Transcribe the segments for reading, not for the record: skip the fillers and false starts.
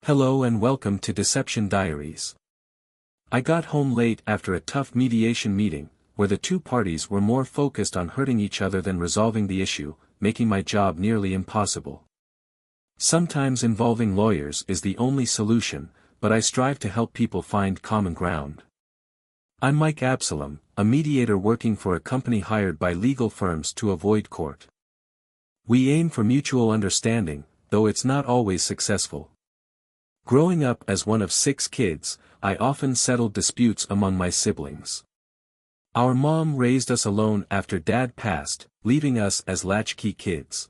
Hello and welcome to Deception Diaries. I got home late after a tough mediation meeting, where the two parties were more focused on hurting each other than resolving the issue, making my job nearly impossible. Sometimes involving lawyers is the only solution, but I strive to help people find common ground. I'm Mike Absalom, a mediator working for a company hired by legal firms to avoid court. We aim for mutual understanding, though it's not always successful. Growing up as one of 6 kids, I often settled disputes among my siblings. Our mom raised us alone after dad passed, leaving us as latchkey kids.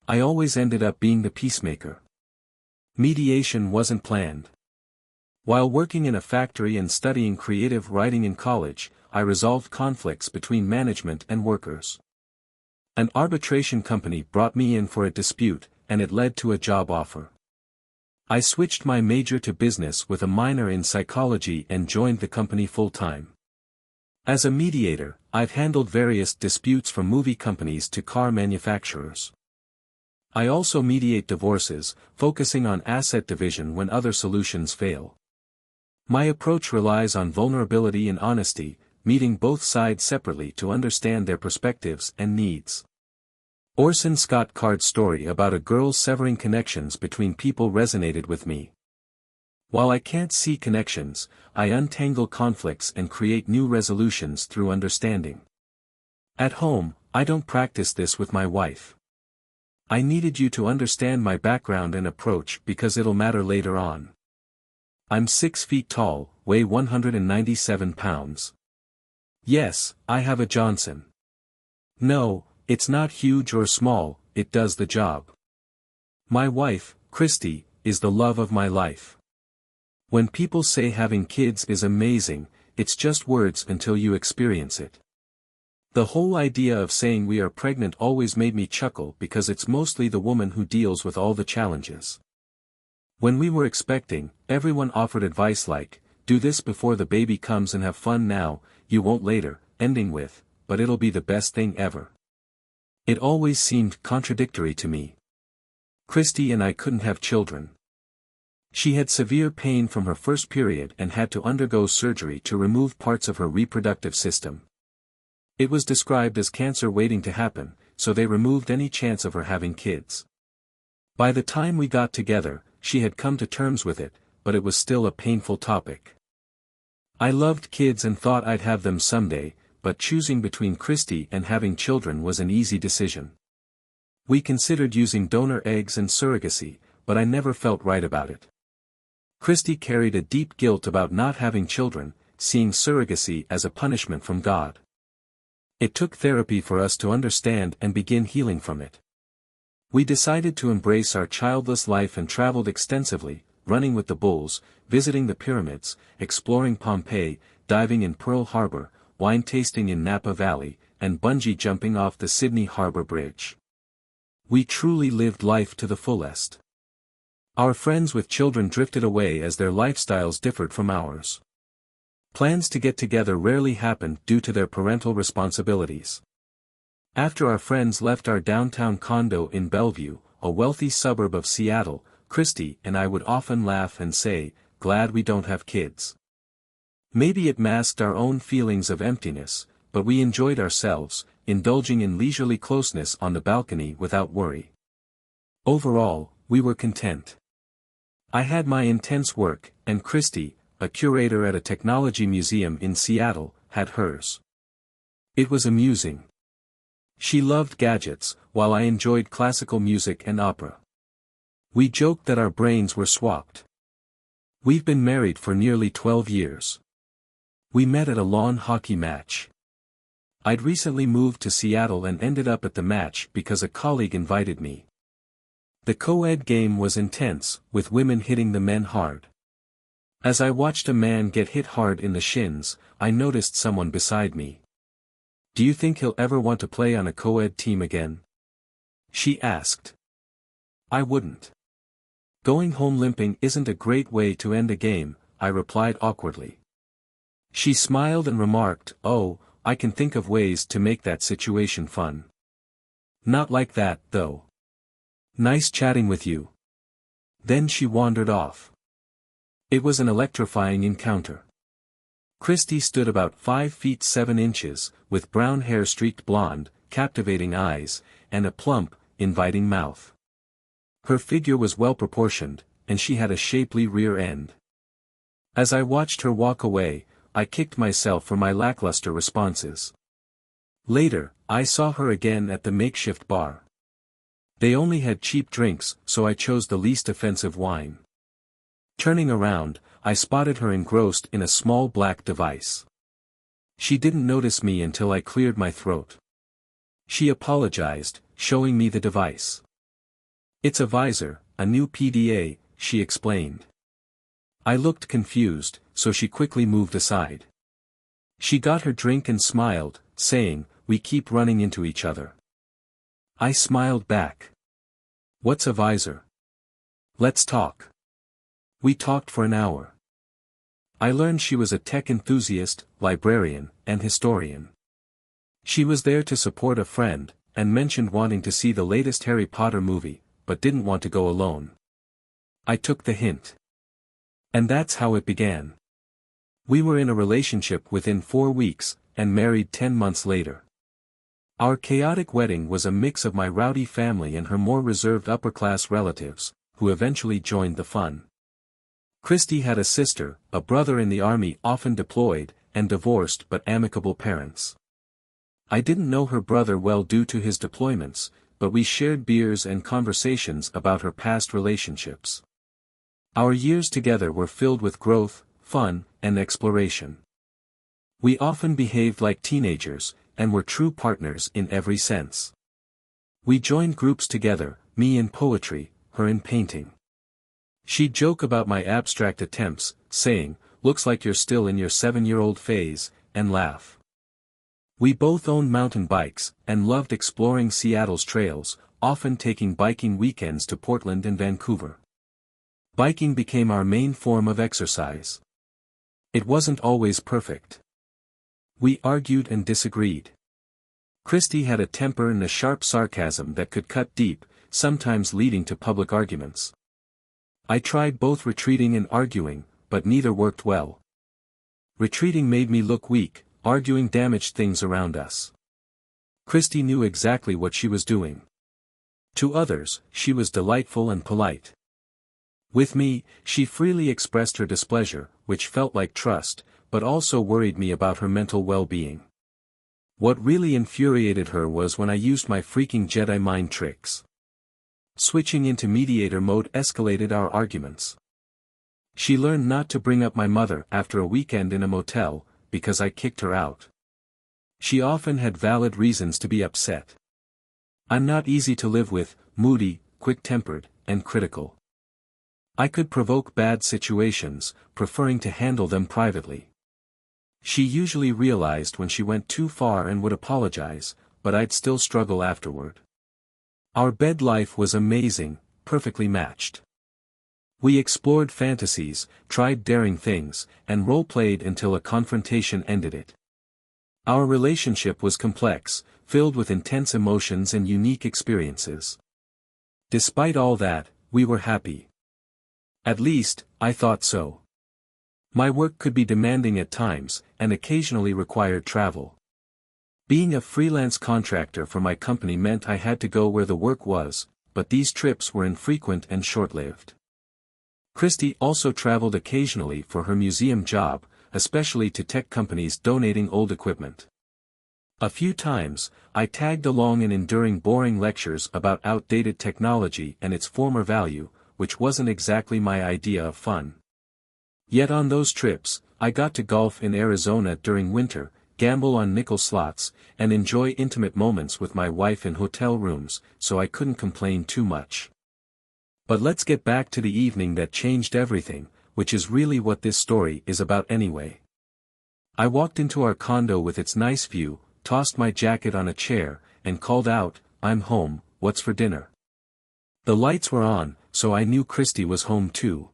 I always ended up being the peacemaker. Mediation wasn't planned. While working in a factory and studying creative writing in college, I resolved conflicts between management and workers. An arbitration company brought me in for a dispute, and it led to a job offer. I switched my major to business with a minor in psychology and joined the company full-time. As a mediator, I've handled various disputes from movie companies to car manufacturers. I also mediate divorces, focusing on asset division when other solutions fail. My approach relies on vulnerability and honesty, meeting both sides separately to understand their perspectives and needs. Orson Scott Card's story about a girl severing connections between people resonated with me. While I can't see connections, I untangle conflicts and create new resolutions through understanding. At home, I don't practice this with my wife. I needed you to understand my background and approach because it'll matter later on. I'm 6 feet tall, weigh 197 pounds. Yes, I have a Johnson. No, it's not huge or small, it does the job. My wife, Christy, is the love of my life. When people say having kids is amazing, it's just words until you experience it. The whole idea of saying we are pregnant always made me chuckle because it's mostly the woman who deals with all the challenges. When we were expecting, everyone offered advice like, do this before the baby comes and have fun now, you won't later, ending with, but it'll be the best thing ever. It always seemed contradictory to me. Christy and I couldn't have children. She had severe pain from her first period and had to undergo surgery to remove parts of her reproductive system. It was described as cancer waiting to happen, so they removed any chance of her having kids. By the time we got together, she had come to terms with it, but it was still a painful topic. I loved kids and thought I'd have them someday, but choosing between Christy and having children was an easy decision. We considered using donor eggs and surrogacy, but I never felt right about it. Christy carried a deep guilt about not having children, seeing surrogacy as a punishment from God. It took therapy for us to understand and begin healing from it. We decided to embrace our childless life and traveled extensively, running with the bulls, visiting the pyramids, exploring Pompeii, diving in Pearl Harbor, wine tasting in Napa Valley, and bungee jumping off the Sydney Harbor Bridge. We truly lived life to the fullest. Our friends with children drifted away as their lifestyles differed from ours. Plans to get together rarely happened due to their parental responsibilities. After our friends left our downtown condo in Bellevue, a wealthy suburb of Seattle, Christy and I would often laugh and say, "Glad we don't have kids." Maybe it masked our own feelings of emptiness, but we enjoyed ourselves, indulging in leisurely closeness on the balcony without worry. Overall, we were content. I had my intense work, and Christy, a curator at a technology museum in Seattle, had hers. It was amusing. She loved gadgets, while I enjoyed classical music and opera. We joked that our brains were swapped. We've been married for nearly 12 years. We met at a lawn hockey match. I'd recently moved to Seattle and ended up at the match because a colleague invited me. The co-ed game was intense, with women hitting the men hard. As I watched a man get hit hard in the shins, I noticed someone beside me. "Do you think he'll ever want to play on a co-ed team again?" she asked. "I wouldn't. Going home limping isn't a great way to end a game," I replied awkwardly. She smiled and remarked, "Oh, I can think of ways to make that situation fun." "Not like that, though." "Nice chatting with you." Then she wandered off. It was an electrifying encounter. Christy stood about 5 feet 7 inches, with brown hair streaked blonde, captivating eyes, and a plump, inviting mouth. Her figure was well proportioned, and she had a shapely rear end. As I watched her walk away, I kicked myself for my lackluster responses. Later, I saw her again at the makeshift bar. They only had cheap drinks, so I chose the least offensive wine. Turning around, I spotted her engrossed in a small black device. She didn't notice me until I cleared my throat. She apologized, showing me the device. "It's a visor, a new PDA," she explained. I looked confused, so she quickly moved aside. She got her drink and smiled, saying, "We keep running into each other." I smiled back. "What's a visor? Let's talk." We talked for an hour. I learned she was a tech enthusiast, librarian, and historian. She was there to support a friend, and mentioned wanting to see the latest Harry Potter movie, but didn't want to go alone. I took the hint. And that's how it began. We were in a relationship within 4 weeks, and married 10 months later. Our chaotic wedding was a mix of my rowdy family and her more reserved upper-class relatives, who eventually joined the fun. Christy had a sister, a brother in the army often deployed, and divorced but amicable parents. I didn't know her brother well due to his deployments, but we shared beers and conversations about her past relationships. Our years together were filled with growth, fun, and exploration. We often behaved like teenagers, and were true partners in every sense. We joined groups together, me in poetry, her in painting. She'd joke about my abstract attempts, saying, "Looks like you're still in your 7-year-old phase," and laugh. We both owned mountain bikes, and loved exploring Seattle's trails, often taking biking weekends to Portland and Vancouver. Biking became our main form of exercise. It wasn't always perfect. We argued and disagreed. Christy had a temper and a sharp sarcasm that could cut deep, sometimes leading to public arguments. I tried both retreating and arguing, but neither worked well. Retreating made me look weak, arguing damaged things around us. Christy knew exactly what she was doing. To others, she was delightful and polite. With me, she freely expressed her displeasure, which felt like trust, but also worried me about her mental well-being. What really infuriated her was when I used my freaking Jedi mind tricks. Switching into mediator mode escalated our arguments. She learned not to bring up my mother after a weekend in a motel, because I kicked her out. She often had valid reasons to be upset. I'm not easy to live with, moody, quick-tempered, and critical. I could provoke bad situations, preferring to handle them privately. She usually realized when she went too far and would apologize, but I'd still struggle afterward. Our bed life was amazing, perfectly matched. We explored fantasies, tried daring things, and role-played until a confrontation ended it. Our relationship was complex, filled with intense emotions and unique experiences. Despite all that, we were happy. At least, I thought so. My work could be demanding at times, and occasionally required travel. Being a freelance contractor for my company meant I had to go where the work was, but these trips were infrequent and short-lived. Christy also traveled occasionally for her museum job, especially to tech companies donating old equipment. A few times, I tagged along in enduring boring lectures about outdated technology and its former value, which wasn't exactly my idea of fun. Yet on those trips, I got to golf in Arizona during winter, gamble on nickel slots, and enjoy intimate moments with my wife in hotel rooms, so I couldn't complain too much. But let's get back to the evening that changed everything, which is really what this story is about anyway. I walked into our condo with its nice view, tossed my jacket on a chair, and called out, "I'm home, what's for dinner?" The lights were on, so I knew Christy was home too.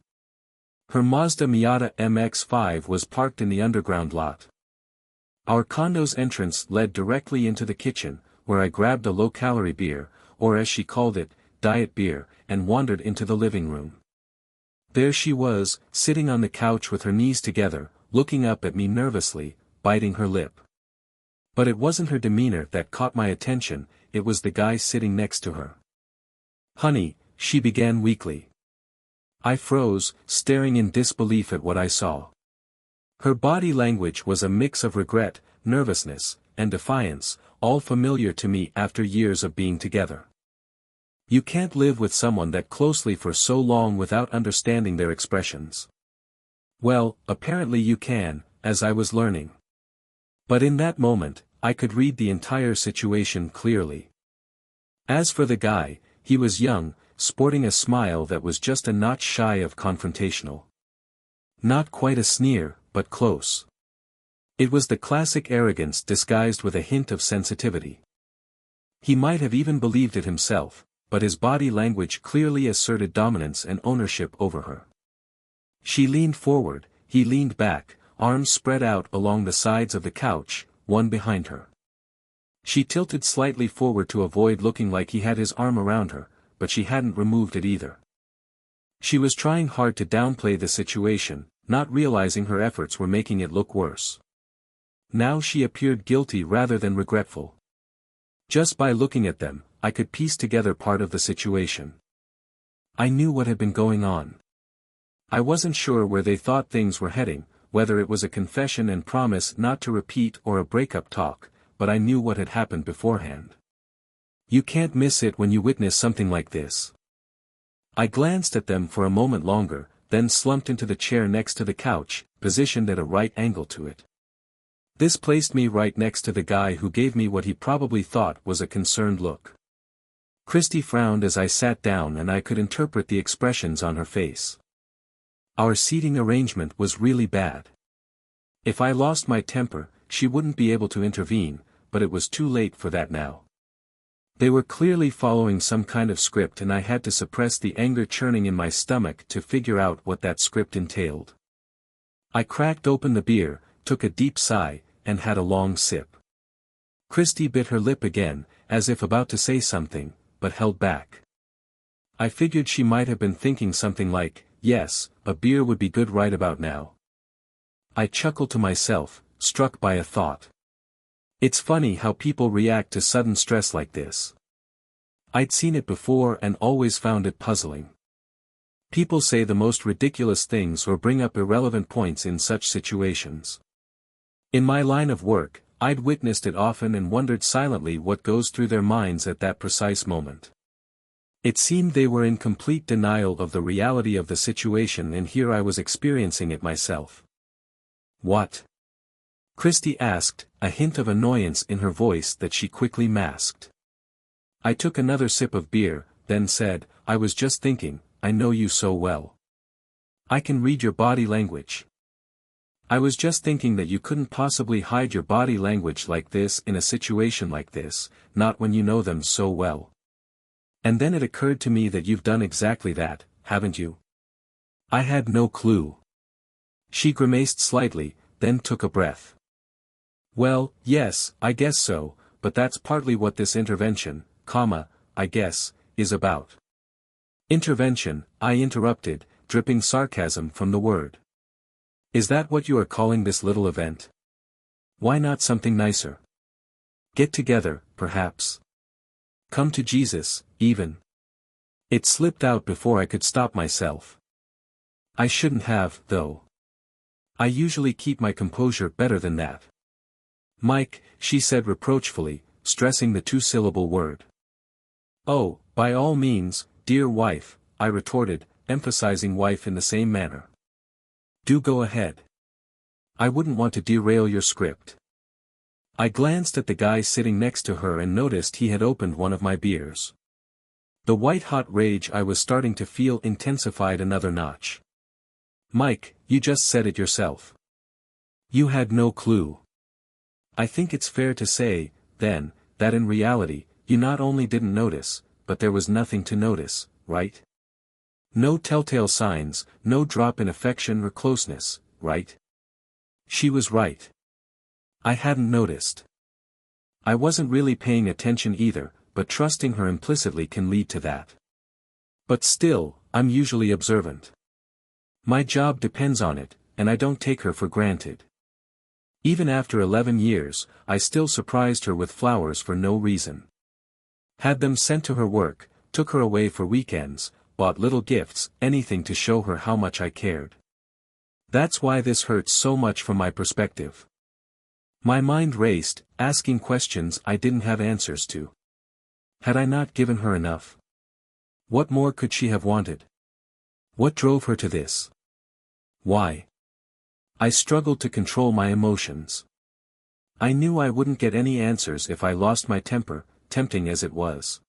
Her Mazda Miata MX-5 was parked in the underground lot. Our condo's entrance led directly into the kitchen, where I grabbed a low-calorie beer, or as she called it, diet beer, and wandered into the living room. There she was, sitting on the couch with her knees together, looking up at me nervously, biting her lip. But it wasn't her demeanor that caught my attention, it was the guy sitting next to her. "Honey," she began weakly. I froze, staring in disbelief at what I saw. Her body language was a mix of regret, nervousness, and defiance, all familiar to me after years of being together. You can't live with someone that closely for so long without understanding their expressions. Well, apparently you can, as I was learning. But in that moment, I could read the entire situation clearly. As for the guy, he was young, sporting a smile that was just a notch shy of confrontational. Not quite a sneer, but close. It was the classic arrogance disguised with a hint of sensitivity. He might have even believed it himself, but his body language clearly asserted dominance and ownership over her. She leaned forward, he leaned back, arms spread out along the sides of the couch, one behind her. She tilted slightly forward to avoid looking like he had his arm around her, but she hadn't removed it either. She was trying hard to downplay the situation, not realizing her efforts were making it look worse. Now she appeared guilty rather than regretful. Just by looking at them, I could piece together part of the situation. I knew what had been going on. I wasn't sure where they thought things were heading, whether it was a confession and promise not to repeat or a breakup talk, but I knew what had happened beforehand. You can't miss it when you witness something like this. I glanced at them for a moment longer, then slumped into the chair next to the couch, positioned at a right angle to it. This placed me right next to the guy who gave me what he probably thought was a concerned look. Christy frowned as I sat down and I could interpret the expressions on her face. Our seating arrangement was really bad. If I lost my temper, she wouldn't be able to intervene, but it was too late for that now. They were clearly following some kind of script and I had to suppress the anger churning in my stomach to figure out what that script entailed. I cracked open the beer, took a deep sigh, and had a long sip. Christy bit her lip again, as if about to say something, but held back. I figured she might have been thinking something like, yes, a beer would be good right about now. I chuckled to myself, struck by a thought. It's funny how people react to sudden stress like this. I'd seen it before and always found it puzzling. People say the most ridiculous things or bring up irrelevant points in such situations. In my line of work, I'd witnessed it often and wondered silently what goes through their minds at that precise moment. It seemed they were in complete denial of the reality of the situation and here I was experiencing it myself. What? Christy asked, a hint of annoyance in her voice that she quickly masked. I took another sip of beer, then said, I was just thinking, I know you so well. I can read your body language. I was just thinking that you couldn't possibly hide your body language like this in a situation like this, not when you know them so well. And then it occurred to me that you've done exactly that, haven't you? I had no clue. She grimaced slightly, then took a breath. Well, yes, I guess so, but that's partly what this intervention, I guess, is about. Intervention, I interrupted, dripping sarcasm from the word. Is that what you are calling this little event? Why not something nicer? Get together, perhaps. Come to Jesus, even. It slipped out before I could stop myself. I shouldn't have, though. I usually keep my composure better than that. Mike, she said reproachfully, stressing the two-syllable word. Oh, by all means, dear wife, I retorted, emphasizing wife in the same manner. Do go ahead. I wouldn't want to derail your script. I glanced at the guy sitting next to her and noticed he had opened one of my beers. The white-hot rage I was starting to feel intensified another notch. Mike, you just said it yourself. You had no clue. I think it's fair to say, then, that in reality, you not only didn't notice, but there was nothing to notice, right? No telltale signs, no drop in affection or closeness, right? She was right. I hadn't noticed. I wasn't really paying attention either, but trusting her implicitly can lead to that. But still, I'm usually observant. My job depends on it, and I don't take her for granted. Even after 11 years, I still surprised her with flowers for no reason. Had them sent to her work, took her away for weekends, bought little gifts, anything to show her how much I cared. That's why this hurts so much from my perspective. My mind raced, asking questions I didn't have answers to. Had I not given her enough? What more could she have wanted? What drove her to this? Why? I struggled to control my emotions. I knew I wouldn't get any answers if I lost my temper, tempting as it was.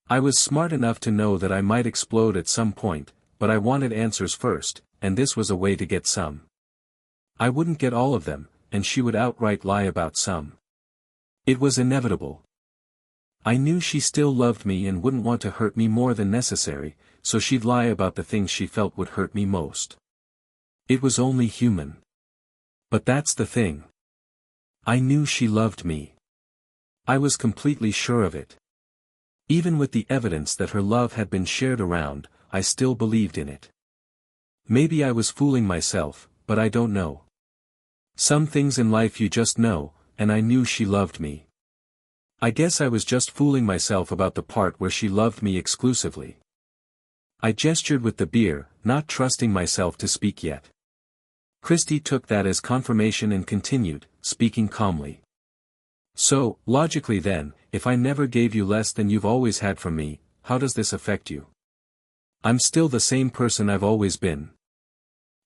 I was smart enough to know that I might explode at some point, but I wanted answers first, and this was a way to get some. I wouldn't get all of them, and she would outright lie about some. It was inevitable. I knew she still loved me and wouldn't want to hurt me more than necessary, so she'd lie about the things she felt would hurt me most. It was only human. But that's the thing. I knew she loved me. I was completely sure of it. Even with the evidence that her love had been shared around, I still believed in it. Maybe I was fooling myself, but I don't know. Some things in life you just know, and I knew she loved me. I guess I was just fooling myself about the part where she loved me exclusively. I gestured with the beer, not trusting myself to speak yet. Christy took that as confirmation and continued, speaking calmly. So, logically then, if I never gave you less than you've always had from me, how does this affect you? I'm still the same person I've always been.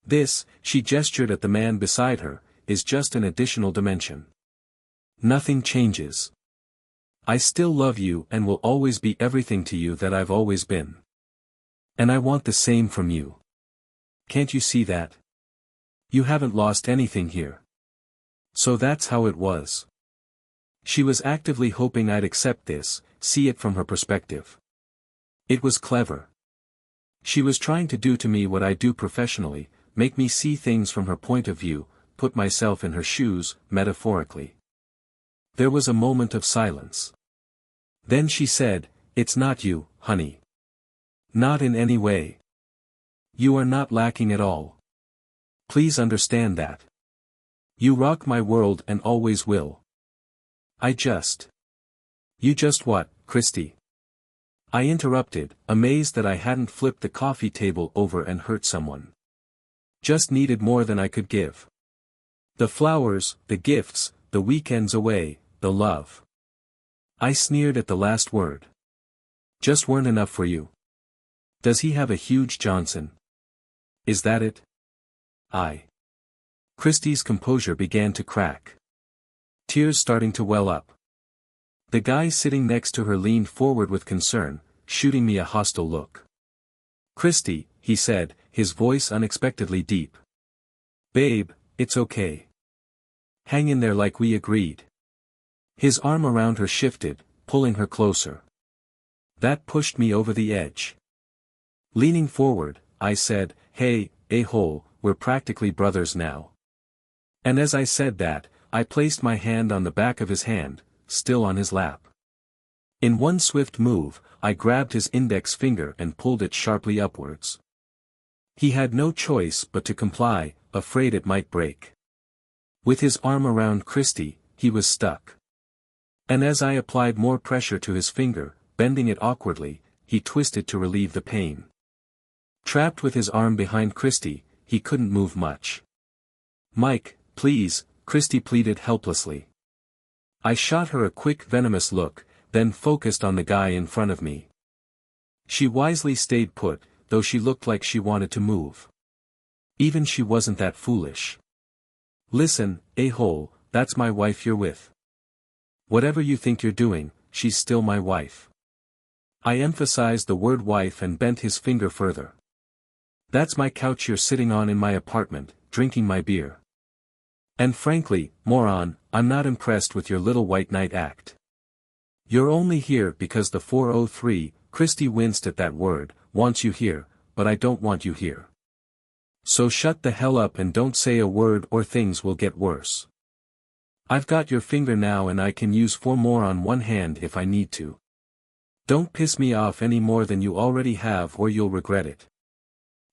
This, she gestured at the man beside her, is just an additional dimension. Nothing changes. I still love you and will always be everything to you that I've always been. And I want the same from you. Can't you see that? You haven't lost anything here. So that's how it was. She was actively hoping I'd accept this, see it from her perspective. It was clever. She was trying to do to me what I do professionally, make me see things from her point of view, put myself in her shoes, metaphorically. There was a moment of silence. Then she said, "It's not you, honey. Not in any way. You are not lacking at all. Please understand that. You rock my world and always will. You just what, Christy?" I interrupted, amazed that I hadn't flipped the coffee table over and hurt someone. Just needed more than I could give. The flowers, the gifts, the weekends away, the love. I sneered at the last word. Just weren't enough for you. Does he have a huge Johnson? Is that it? Christy's composure began to crack. Tears starting to well up. The guy sitting next to her leaned forward with concern, shooting me a hostile look. "Christy," he said, his voice unexpectedly deep. "Babe, it's okay. Hang in there like we agreed." His arm around her shifted, pulling her closer. That pushed me over the edge. Leaning forward, I said, "Hey, a-hole, we're practically brothers now." And as I said that, I placed my hand on the back of his hand, still on his lap. In one swift move, I grabbed his index finger and pulled it sharply upwards. He had no choice but to comply, afraid it might break. With his arm around Christy, he was stuck. And as I applied more pressure to his finger, bending it awkwardly, he twisted to relieve the pain. Trapped with his arm behind Christy, he couldn't move much. "Mike, please," Christy pleaded helplessly. I shot her a quick venomous look, then focused on the guy in front of me. She wisely stayed put, though she looked like she wanted to move. Even she wasn't that foolish. "Listen, a-hole, that's my wife you're with. Whatever you think you're doing, she's still my wife." I emphasized the word wife and bent his finger further. "That's my couch you're sitting on in my apartment, drinking my beer. And frankly, moron, I'm not impressed with your little white knight act. You're only here because the 403, Christy winced at that word, wants you here, but I don't want you here. So shut the hell up and don't say a word or things will get worse. I've got your finger now and I can use 4 more on one hand if I need to. Don't piss me off any more than you already have or you'll regret it.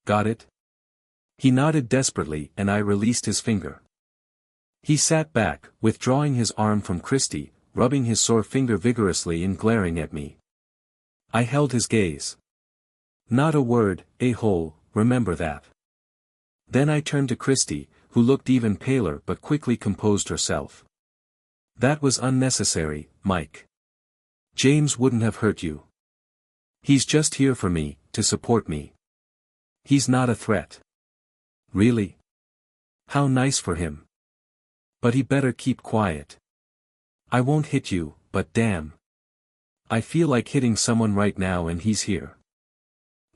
Got it?" He nodded desperately and I released his finger. He sat back, withdrawing his arm from Christy, rubbing his sore finger vigorously and glaring at me. I held his gaze. Not a word, a-hole, remember that. Then I turned to Christy, who looked even paler but quickly composed herself. That was unnecessary, Mike. James wouldn't have hurt you. He's just here for me, to support me. He's not a threat. Really? How nice for him. But he better keep quiet. I won't hit you, but damn. I feel like hitting someone right now and he's here.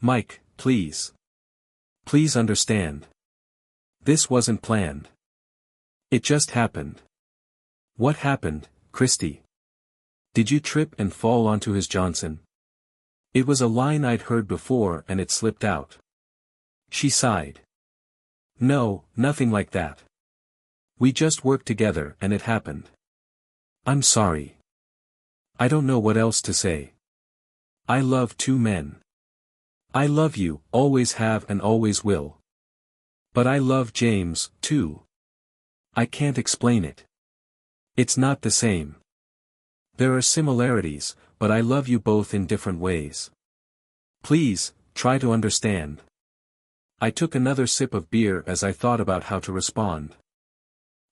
Mike, please. Please understand. This wasn't planned. It just happened. What happened, Christy? Did you trip and fall onto his Johnson? It was a line I'd heard before and it slipped out. She sighed. No, nothing like that. We just worked together and it happened. I'm sorry. I don't know what else to say. I love two men. I love you, always have and always will. But I love James, too. I can't explain it. It's not the same. There are similarities, but I love you both in different ways. Please, try to understand. I took another sip of beer as I thought about how to respond.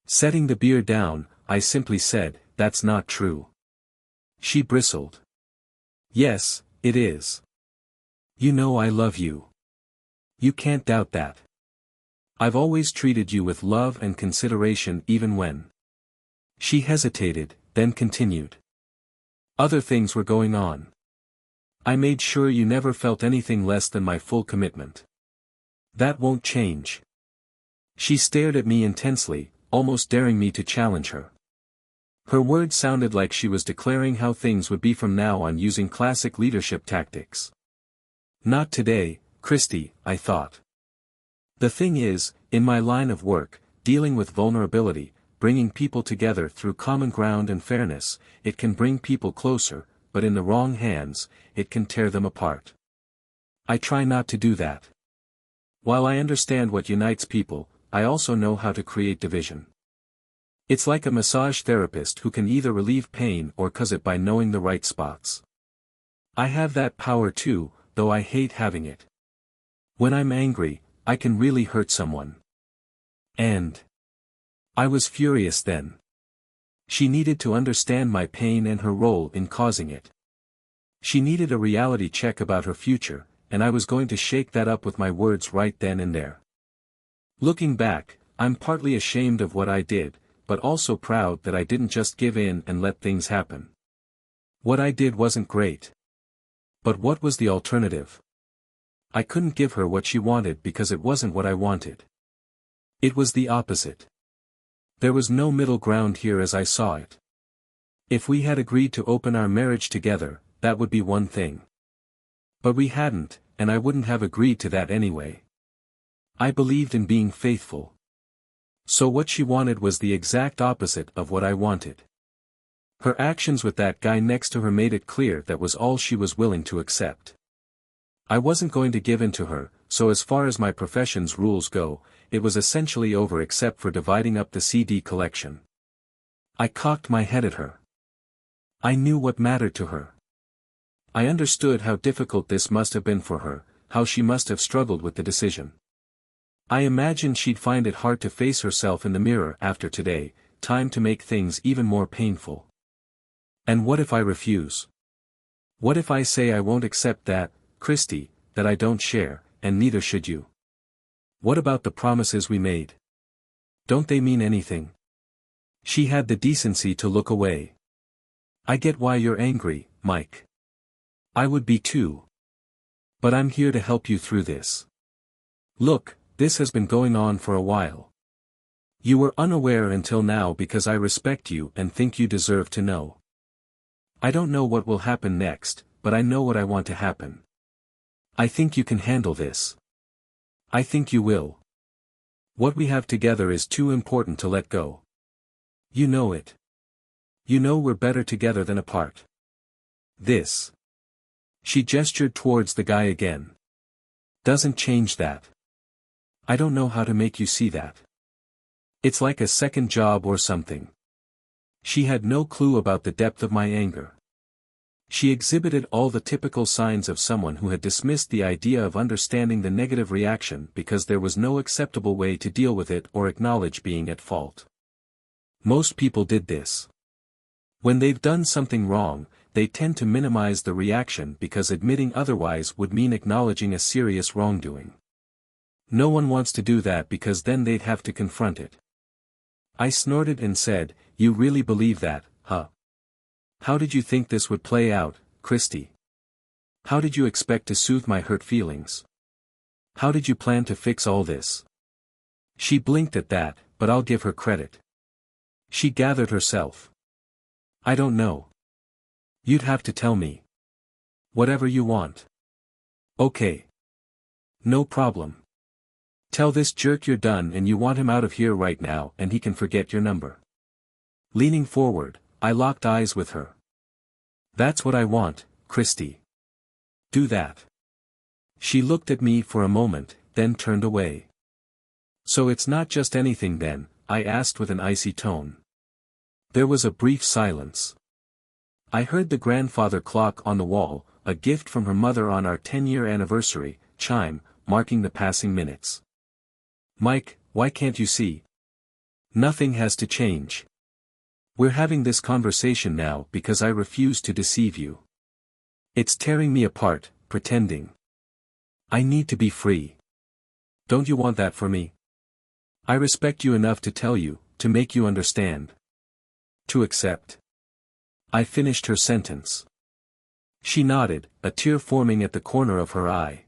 Setting the beer down, I simply said, that's not true. She bristled. Yes, it is. You know I love you. You can't doubt that. I've always treated you with love and consideration even when. She hesitated, then continued. Other things were going on. I made sure you never felt anything less than my full commitment. That won't change. She stared at me intensely, almost daring me to challenge her. Her words sounded like she was declaring how things would be from now on using classic leadership tactics. Not today, Christy, I thought. The thing is, in my line of work, dealing with vulnerability, bringing people together through common ground and fairness, it can bring people closer, but in the wrong hands, it can tear them apart. I try not to do that. While I understand what unites people, I also know how to create division. It's like a massage therapist who can either relieve pain or cause it by knowing the right spots. I have that power too, though I hate having it. When I'm angry, I can really hurt someone. And I was furious then. She needed to understand my pain and her role in causing it. She needed a reality check about her future, and I was going to shake that up with my words right then and there. Looking back, I'm partly ashamed of what I did, but also proud that I didn't just give in and let things happen. What I did wasn't great. But what was the alternative? I couldn't give her what she wanted because it wasn't what I wanted. It was the opposite. There was no middle ground here as I saw it. If we had agreed to open our marriage together, that would be one thing. But we hadn't, and I wouldn't have agreed to that anyway. I believed in being faithful. So what she wanted was the exact opposite of what I wanted. Her actions with that guy next to her made it clear that was all she was willing to accept. I wasn't going to give in to her, so as far as my profession's rules go, it was essentially over except for dividing up the CD collection. I cocked my head at her. I knew what mattered to her. I understood how difficult this must have been for her, how she must have struggled with the decision. I imagined she'd find it hard to face herself in the mirror after today, time to make things even more painful. And what if I refuse? What if I say I won't accept that, Christy, that I don't share, and neither should you? What about the promises we made? Don't they mean anything? She had the decency to look away. I get why you're angry, Mike. I would be too. But I'm here to help you through this. Look, this has been going on for a while. You were unaware until now because I respect you and think you deserve to know. I don't know what will happen next, but I know what I want to happen. I think you can handle this. I think you will. What we have together is too important to let go. You know it. You know we're better together than apart. This. She gestured towards the guy again. Doesn't change that. I don't know how to make you see that. It's like a second job or something. She had no clue about the depth of my anger. She exhibited all the typical signs of someone who had dismissed the idea of understanding the negative reaction because there was no acceptable way to deal with it or acknowledge being at fault. Most people did this. When they've done something wrong, they tend to minimize the reaction because admitting otherwise would mean acknowledging a serious wrongdoing. No one wants to do that because then they'd have to confront it. I snorted and said, "You really believe that, huh? How did you think this would play out, Christy? How did you expect to soothe my hurt feelings? How did you plan to fix all this?" She blinked at that, but I'll give her credit. She gathered herself. "I don't know. You'd have to tell me. Whatever you want." "Okay. No problem. Tell this jerk you're done and you want him out of here right now and he can forget your number." Leaning forward, I locked eyes with her. "That's what I want, Christy. Do that." She looked at me for a moment, then turned away. "So it's not just anything then?" I asked with an icy tone. There was a brief silence. I heard the grandfather clock on the wall, a gift from her mother on our 10-year anniversary, chime, marking the passing minutes. "Mike, why can't you see? Nothing has to change. We're having this conversation now because I refuse to deceive you. It's tearing me apart, pretending. I need to be free. Don't you want that for me? I respect you enough to tell you, to make you understand. To accept." I finished her sentence. She nodded, a tear forming at the corner of her eye.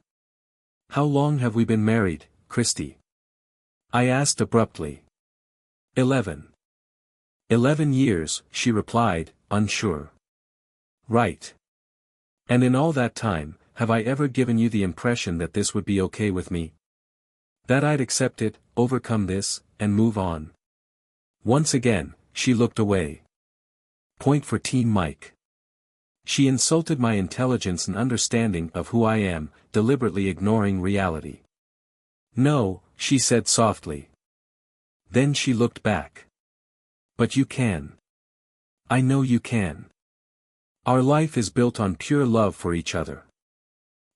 "How long have we been married, Christy?" I asked abruptly. 11. 11 years, she replied, unsure. "Right. And in all that time, have I ever given you the impression that this would be okay with me? That I'd accept it, overcome this, and move on?" Once again, she looked away. Point for Team Mike. She insulted my intelligence and understanding of who I am, deliberately ignoring reality. "No," she said softly. Then she looked back. "But you can. I know you can. Our life is built on pure love for each other.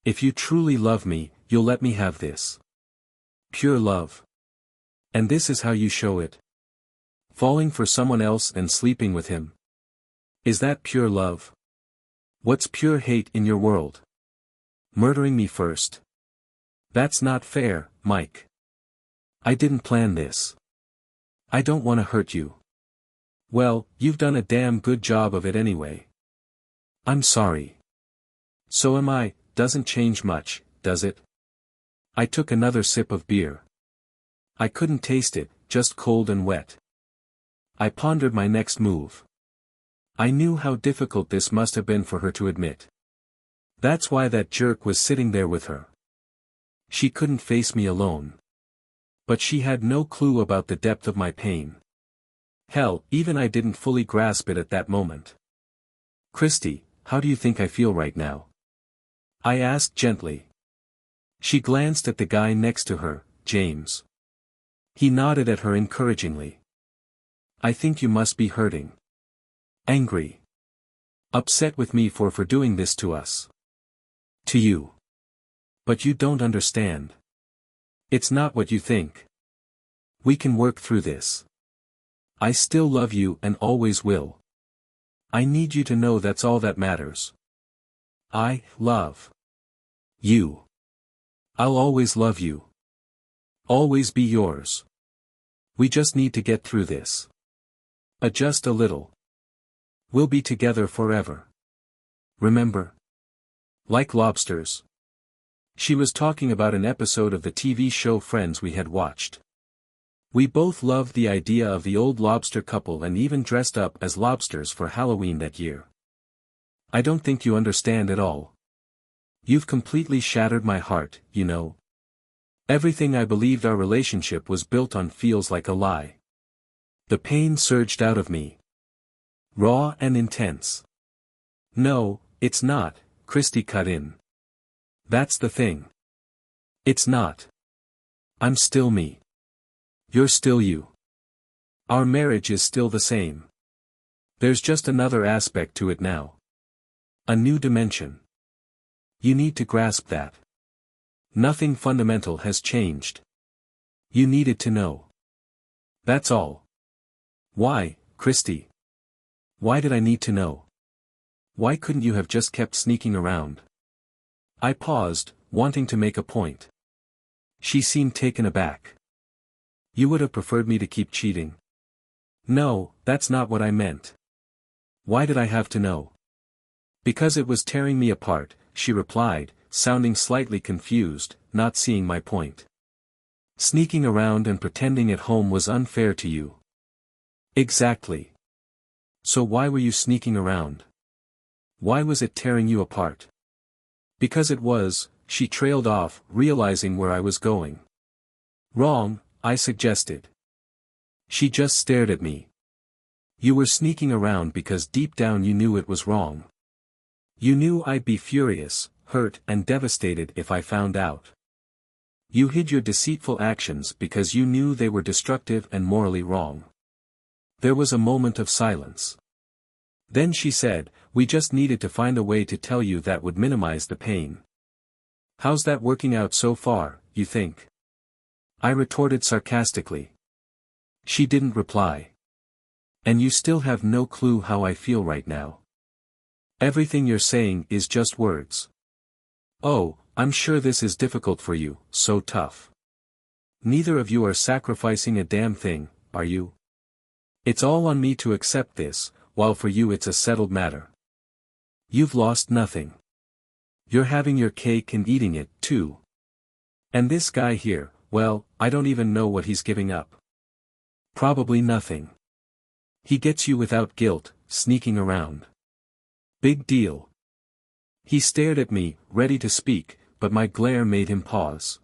If you truly love me, you'll let me have this. Pure love. And this is how you show it. Falling for someone else and sleeping with him. Is that pure love? What's pure hate in your world? Murdering me first. That's not fair, Mike. I didn't plan this. I don't want to hurt you. Well, you've done a damn good job of it anyway. I'm sorry. So am I. Doesn't change much, does it?" I took another sip of beer. I couldn't taste it, just cold and wet. I pondered my next move. I knew how difficult this must have been for her to admit. That's why that jerk was sitting there with her. She couldn't face me alone. But she had no clue about the depth of my pain. Hell, even I didn't fully grasp it at that moment. "Christy, how do you think I feel right now?" I asked gently. She glanced at the guy next to her, James. He nodded at her encouragingly. "I think you must be hurting. Angry. Upset with me for doing this to us. To you. But you don't understand. It's not what you think. We can work through this. I still love you and always will. I need you to know that's all that matters. I love you. I'll always love you. Always be yours. We just need to get through this. Adjust a little. We'll be together forever. Remember? Like lobsters." She was talking about an episode of the TV show Friends we had watched. We both loved the idea of the old lobster couple and even dressed up as lobsters for Halloween that year. "I don't think you understand at all. You've completely shattered my heart, you know. Everything I believed our relationship was built on feels like a lie." The pain surged out of me. Raw and intense. "No, it's not," Christy cut in. "That's the thing. It's not. I'm still me. You're still you. Our marriage is still the same. There's just another aspect to it now. A new dimension. You need to grasp that. Nothing fundamental has changed. You needed to know. That's all. Why, Christy? Why did I need to know? Why couldn't you have just kept sneaking around? I paused, wanting to make a point. She seemed taken aback. You would have preferred me to keep cheating? No, that's not what I meant. Why did I have to know? Because it was tearing me apart, she replied, sounding slightly confused, not seeing my point. Sneaking around and pretending at home was unfair to you. Exactly. So why were you sneaking around? Why was it tearing you apart? Because it was, she trailed off, realizing where I was going. Wrong, I suggested. She just stared at me. You were sneaking around because deep down you knew it was wrong. You knew I'd be furious, hurt, and devastated if I found out. You hid your deceitful actions because you knew they were destructive and morally wrong. There was a moment of silence. Then she said, we just needed to find a way to tell you that would minimize the pain. How's that working out so far, you think? I retorted sarcastically. She didn't reply. And you still have no clue how I feel right now. Everything you're saying is just words. Oh, I'm sure this is difficult for you, so tough. Neither of you are sacrificing a damn thing, are you? It's all on me to accept this, while for you it's a settled matter. You've lost nothing. You're having your cake and eating it, too. And this guy here, well, I don't even know what he's giving up. Probably nothing. He gets you without guilt, sneaking around. Big deal. He stared at me, ready to speak, but my glare made him pause.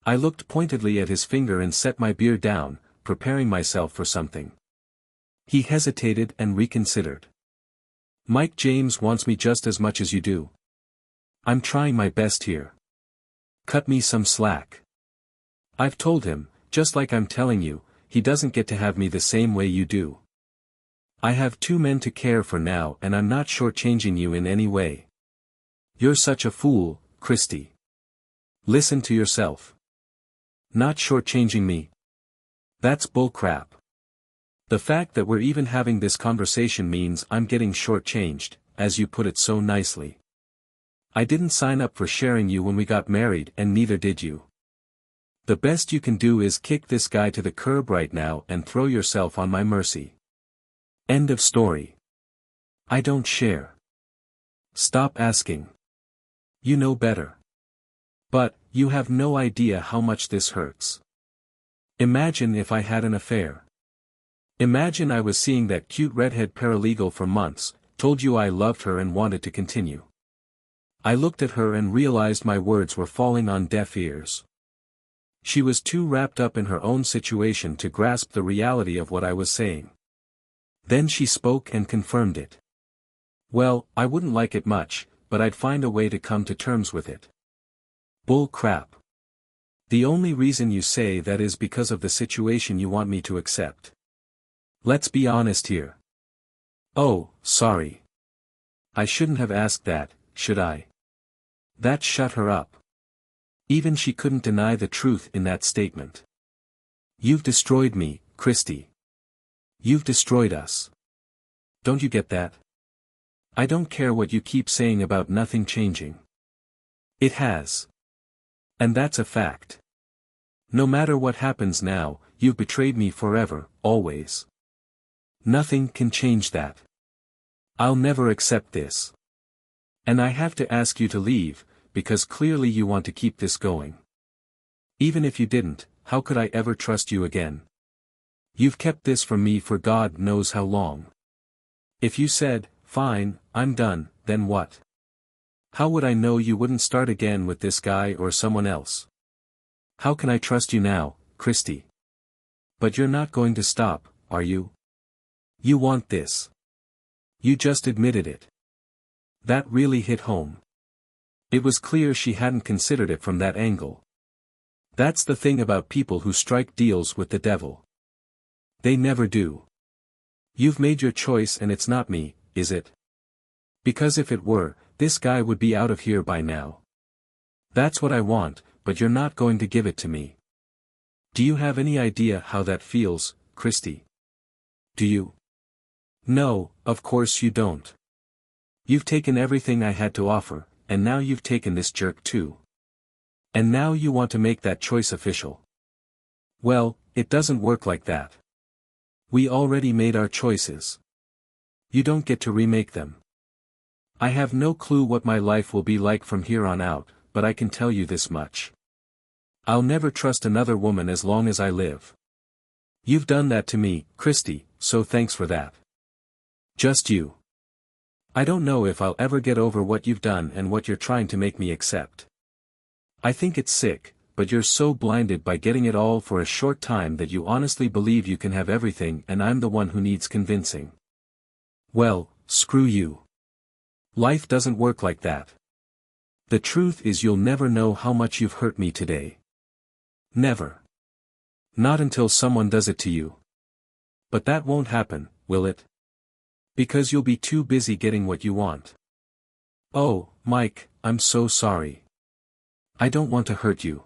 I looked pointedly at his finger and set my beer down, preparing myself for something. He hesitated and reconsidered. Mike James wants me just as much as you do. I'm trying my best here. Cut me some slack. I've told him, just like I'm telling you, he doesn't get to have me the same way you do. I have 2 men to care for now and I'm not shortchanging you in any way. You're such a fool, Christy. Listen to yourself. Not shortchanging me. That's bullcrap. The fact that we're even having this conversation means I'm getting shortchanged, as you put it so nicely. I didn't sign up for sharing you when we got married and neither did you. The best you can do is kick this guy to the curb right now and throw yourself on my mercy. End of story. I don't share. Stop asking. You know better. But, you have no idea how much this hurts. Imagine if I had an affair. Imagine I was seeing that cute redhead paralegal for months, told you I loved her and wanted to continue. I looked at her and realized my words were falling on deaf ears. She was too wrapped up in her own situation to grasp the reality of what I was saying. Then she spoke and confirmed it. Well, I wouldn't like it much, but I'd find a way to come to terms with it. Bull crap. The only reason you say that is because of the situation you want me to accept. Let's be honest here. Oh, sorry. I shouldn't have asked that, should I? That shut her up. Even she couldn't deny the truth in that statement. You've destroyed me, Christy. You've destroyed us. Don't you get that? I don't care what you keep saying about nothing changing. It has. And that's a fact. No matter what happens now, you've betrayed me forever, always. Nothing can change that. I'll never accept this. And I have to ask you to leave, because clearly you want to keep this going. Even if you didn't, how could I ever trust you again? You've kept this from me for God knows how long. If you said, fine, I'm done, then what? How would I know you wouldn't start again with this guy or someone else? How can I trust you now, Christy? But you're not going to stop, are you? You want this. You just admitted it. That really hit home. It was clear she hadn't considered it from that angle. That's the thing about people who strike deals with the devil. They never do. You've made your choice and it's not me, is it? Because if it were, this guy would be out of here by now. That's what I want, but you're not going to give it to me. Do you have any idea how that feels, Christy? Do you? No, of course you don't. You've taken everything I had to offer, and now you've taken this jerk too. And now you want to make that choice official. Well, it doesn't work like that. We already made our choices. You don't get to remake them. I have no clue what my life will be like from here on out, but I can tell you this much. I'll never trust another woman as long as I live. You've done that to me, Christy, so thanks for that. Just you. I don't know if I'll ever get over what you've done and what you're trying to make me accept. I think it's sick, but you're so blinded by getting it all for a short time that you honestly believe you can have everything and I'm the one who needs convincing. Well, screw you. Life doesn't work like that. The truth is you'll never know how much you've hurt me today. Never. Not until someone does it to you. But that won't happen, will it? Because you'll be too busy getting what you want. Oh, Mike, I'm so sorry. I don't want to hurt you.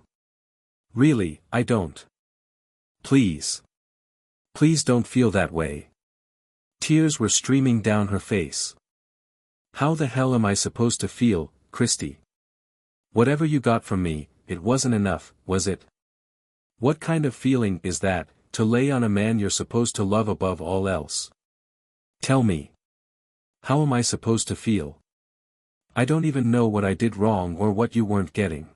Really, I don't. Please. Please don't feel that way. Tears were streaming down her face. How the hell am I supposed to feel, Christy? Whatever you got from me, it wasn't enough, was it? What kind of feeling is that, to lay on a man you're supposed to love above all else? Tell me. How am I supposed to feel? I don't even know what I did wrong or what you weren't getting.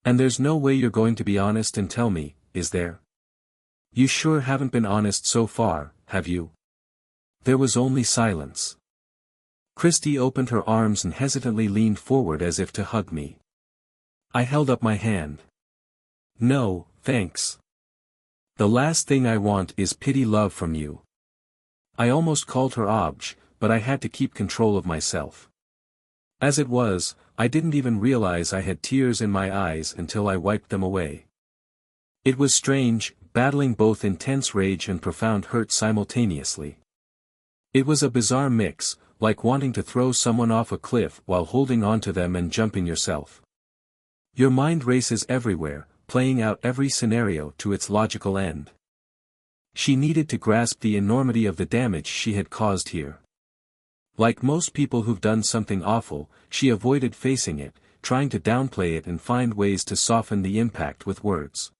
And there's no way you're going to be honest and tell me, is there? You sure haven't been honest so far, have you? There was only silence. Christy opened her arms and hesitantly leaned forward as if to hug me. I held up my hand. No, thanks. The last thing I want is pity love from you. I almost called her obj, but I had to keep control of myself. As it was, I didn't even realize I had tears in my eyes until I wiped them away. It was strange, battling both intense rage and profound hurt simultaneously. It was a bizarre mix, like wanting to throw someone off a cliff while holding onto them and jumping yourself. Your mind races everywhere, playing out every scenario to its logical end. She needed to grasp the enormity of the damage she had caused here. Like most people who've done something awful, she avoided facing it, trying to downplay it and find ways to soften the impact with words.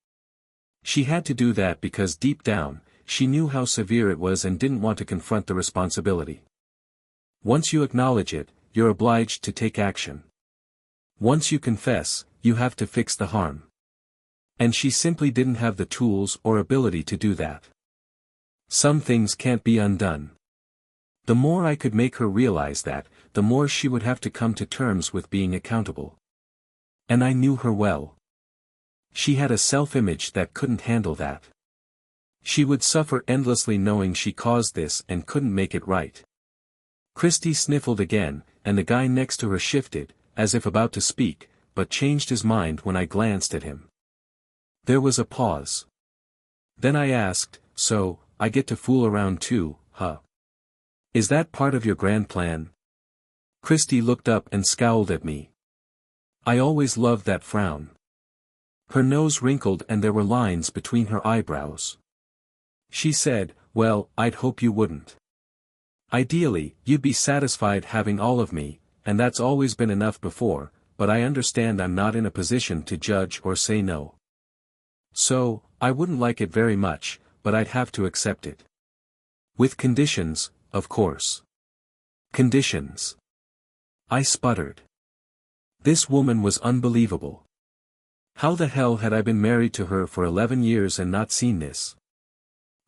She had to do that because deep down, she knew how severe it was and didn't want to confront the responsibility. Once you acknowledge it, you're obliged to take action. Once you confess, you have to fix the harm. And she simply didn't have the tools or ability to do that. Some things can't be undone. The more I could make her realize that, the more she would have to come to terms with being accountable. And I knew her well. She had a self-image that couldn't handle that. She would suffer endlessly knowing she caused this and couldn't make it right. Christy sniffled again, and the guy next to her shifted, as if about to speak, but changed his mind when I glanced at him. There was a pause. Then I asked, so, I get to fool around too, huh? Is that part of your grand plan? Christy looked up and scowled at me. I always loved that frown. Her nose wrinkled and there were lines between her eyebrows. She said, well, I'd hope you wouldn't. Ideally, you'd be satisfied having all of me, and that's always been enough before, but I understand I'm not in a position to judge or say no. So, I wouldn't like it very much, but I'd have to accept it. With conditions, of course. Conditions. I sputtered. This woman was unbelievable. How the hell had I been married to her for 11 years and not seen this?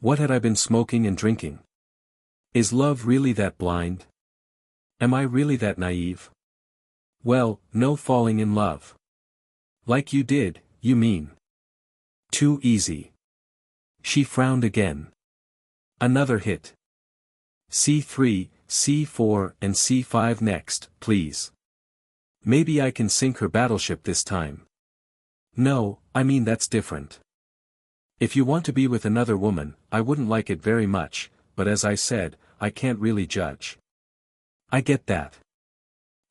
What had I been smoking and drinking? Is love really that blind? Am I really that naive? Well, no falling in love. Like you did, you mean. Too easy. She frowned again. Another hit. C3, C4 and C5 next, please. Maybe I can sink her battleship this time. No, I mean that's different. If you want to be with another woman, I wouldn't like it very much, but as I said, I can't really judge. I get that.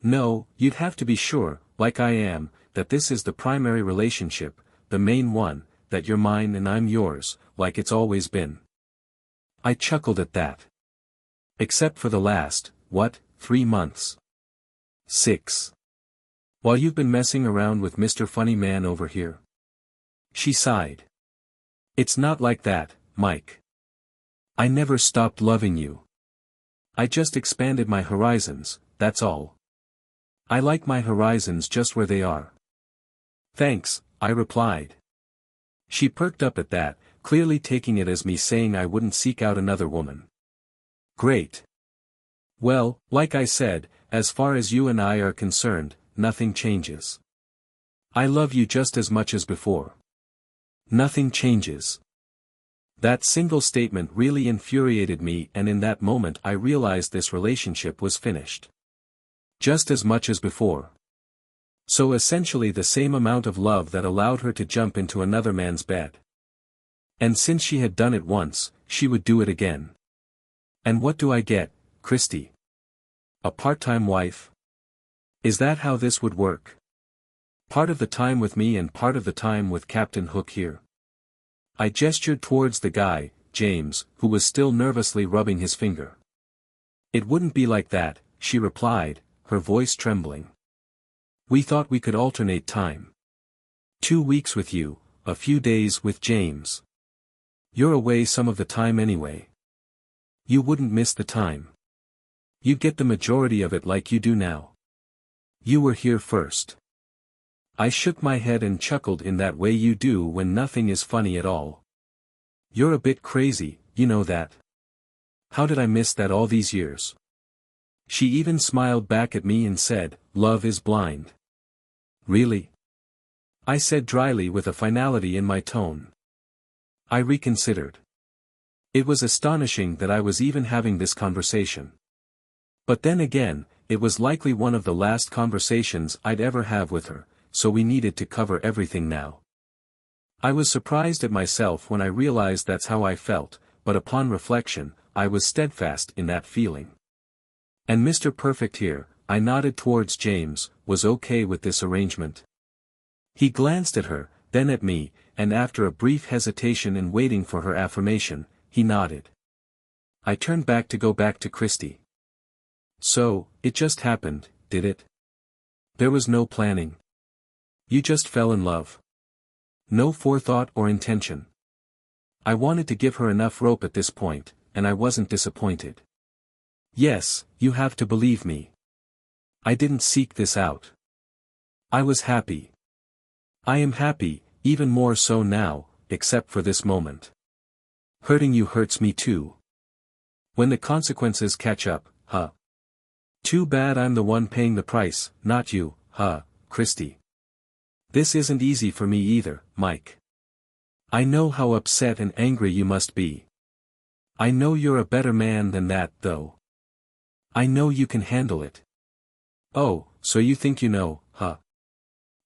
No, you'd have to be sure, like I am, that this is the primary relationship, the main one, that you're mine and I'm yours, like it's always been. I chuckled at that. Except for the last, 3 months? 6. While you've been messing around with Mr. Funny Man over here. She sighed. It's not like that, Mike. I never stopped loving you. I just expanded my horizons, that's all. I like my horizons just where they are. Thanks, I replied. She perked up at that, clearly taking it as me saying I wouldn't seek out another woman. Great. Well, like I said, as far as you and I are concerned, nothing changes. I love you just as much as before. Nothing changes. That single statement really infuriated me, and in that moment I realized this relationship was finished. Just as much as before. So essentially the same amount of love that allowed her to jump into another man's bed. And since she had done it once, she would do it again. And what do I get, Christy? A part-time wife? Is that how this would work? Part of the time with me and part of the time with Captain Hook here. I gestured towards the guy, James, who was still nervously rubbing his finger. It wouldn't be like that, she replied, her voice trembling. We thought we could alternate time. 2 weeks with you, a few days with James. You're away some of the time anyway. You wouldn't miss the time. You'd get the majority of it like you do now. You were here first. I shook my head and chuckled in that way you do when nothing is funny at all. You're a bit crazy, you know that. How did I miss that all these years? She even smiled back at me and said, "Love is blind." Really? I said dryly with a finality in my tone. I reconsidered. It was astonishing that I was even having this conversation. But then again, it was likely one of the last conversations I'd ever have with her, so we needed to cover everything now. I was surprised at myself when I realized that's how I felt, but upon reflection, I was steadfast in that feeling. And Mr. Perfect here, I nodded towards James, was okay with this arrangement. He glanced at her, then at me, and after a brief hesitation and waiting for her affirmation, he nodded. I turned back to go back to Christy. So, it just happened, did it? There was no planning. You just fell in love. No forethought or intention. I wanted to give her enough rope at this point, and I wasn't disappointed. Yes, you have to believe me. I didn't seek this out. I was happy. I am happy, even more so now, except for this moment. Hurting you hurts me too. When the consequences catch up, huh? Too bad I'm the one paying the price, not you, huh, Christy? This isn't easy for me either, Mike. I know how upset and angry you must be. I know you're a better man than that, though. I know you can handle it. Oh, so you think you know, huh?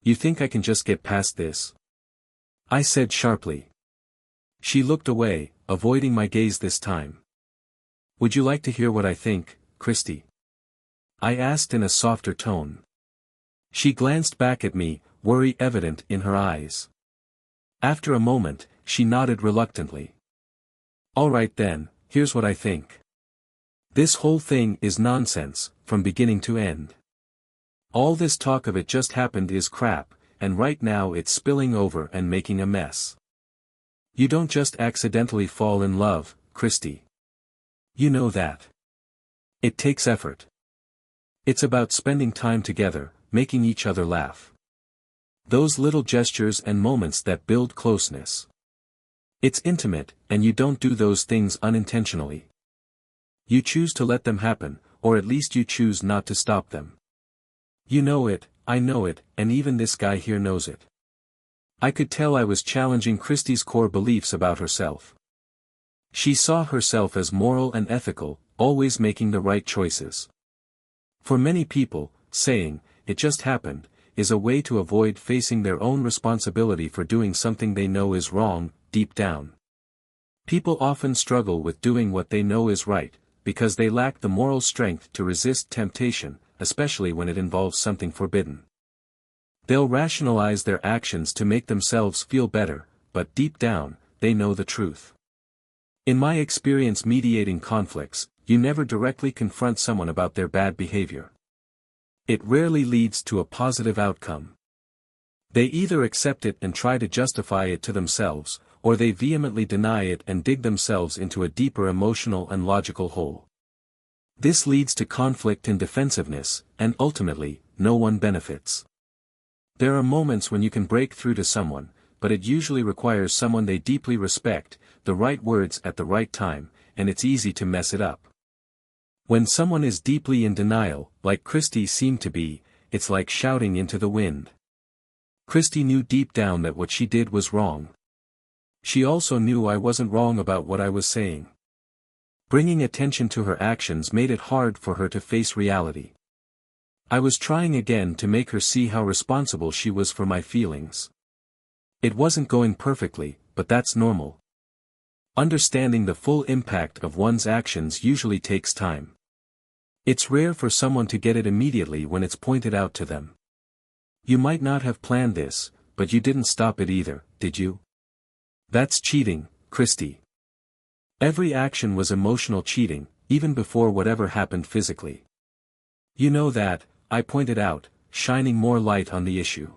You think I can just get past this? I said sharply. She looked away, avoiding my gaze this time. Would you like to hear what I think, Christy? I asked in a softer tone. She glanced back at me, worry evident in her eyes. After a moment, she nodded reluctantly. All right then, here's what I think. This whole thing is nonsense, from beginning to end. All this talk of it just happened is crap, and right now it's spilling over and making a mess. You don't just accidentally fall in love, Christy. You know that. It takes effort. It's about spending time together, making each other laugh. Those little gestures and moments that build closeness. It's intimate, and you don't do those things unintentionally. You choose to let them happen, or at least you choose not to stop them. You know it, I know it, and even this guy here knows it. I could tell I was challenging Christy's core beliefs about herself. She saw herself as moral and ethical, always making the right choices. For many people, saying, "It just happened," is a way to avoid facing their own responsibility for doing something they know is wrong, deep down. People often struggle with doing what they know is right, because they lack the moral strength to resist temptation, especially when it involves something forbidden. They'll rationalize their actions to make themselves feel better, but deep down, they know the truth. In my experience mediating conflicts, you never directly confront someone about their bad behavior. It rarely leads to a positive outcome. They either accept it and try to justify it to themselves, or they vehemently deny it and dig themselves into a deeper emotional and logical hole. This leads to conflict and defensiveness, and ultimately, no one benefits. There are moments when you can break through to someone, but it usually requires someone they deeply respect, the right words at the right time, and it's easy to mess it up. When someone is deeply in denial, like Christy seemed to be, it's like shouting into the wind. Christy knew deep down that what she did was wrong. She also knew I wasn't wrong about what I was saying. Bringing attention to her actions made it hard for her to face reality. I was trying again to make her see how responsible she was for my feelings. It wasn't going perfectly, but that's normal. Understanding the full impact of one's actions usually takes time. It's rare for someone to get it immediately when it's pointed out to them. You might not have planned this, but you didn't stop it either, did you? That's cheating, Christy. Every action was emotional cheating, even before whatever happened physically. You know that, I pointed out, shining more light on the issue.